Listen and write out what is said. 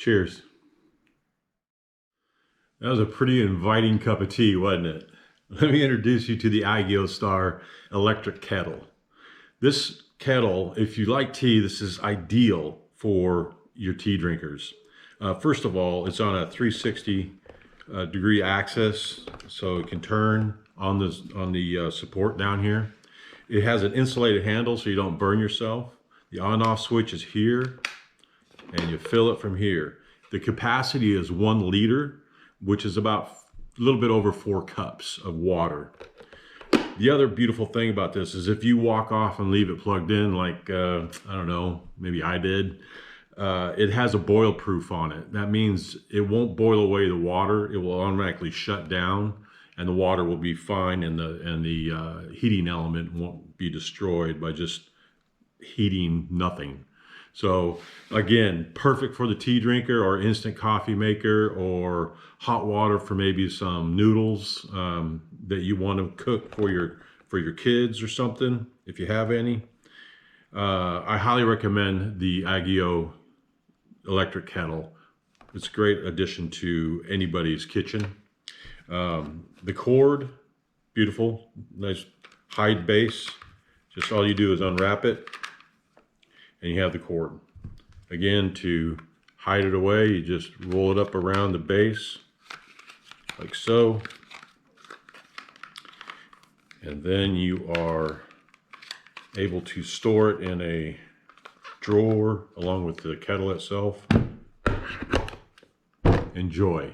Cheers. That was a pretty inviting cup of tea, wasn't it? Let me introduce you to the Aigostar Electric Kettle. This kettle, if you like tea, this is ideal for your tea drinkers. First of all, it's on a 360 degree axis, so it can turn on the support down here. It has an insulated handle so you don't burn yourself. The on-off switch is here, and you fill it from here. The capacity is 1 liter, which is about a little bit over 4 cups of water. The other beautiful thing about this is if you walk off and leave it plugged in, like, I don't know, maybe I did, it has a boil proof on it. That means it won't boil away the water. It will automatically shut down, and the water will be fine, and the heating element won't be destroyed by just heating nothing. So again, perfect for the tea drinker or instant coffee maker, or hot water for maybe some noodles that you want to cook for your kids or something, if you have any. I highly recommend the Aigostar Electric Kettle. It's a great addition to anybody's kitchen. The cord, beautiful, nice hide base. Just all you do is unwrap it, and you have the cord. Again, to hide it away, you just roll it up around the base, like so. And then you are able to store it in a drawer along with the kettle itself. Enjoy.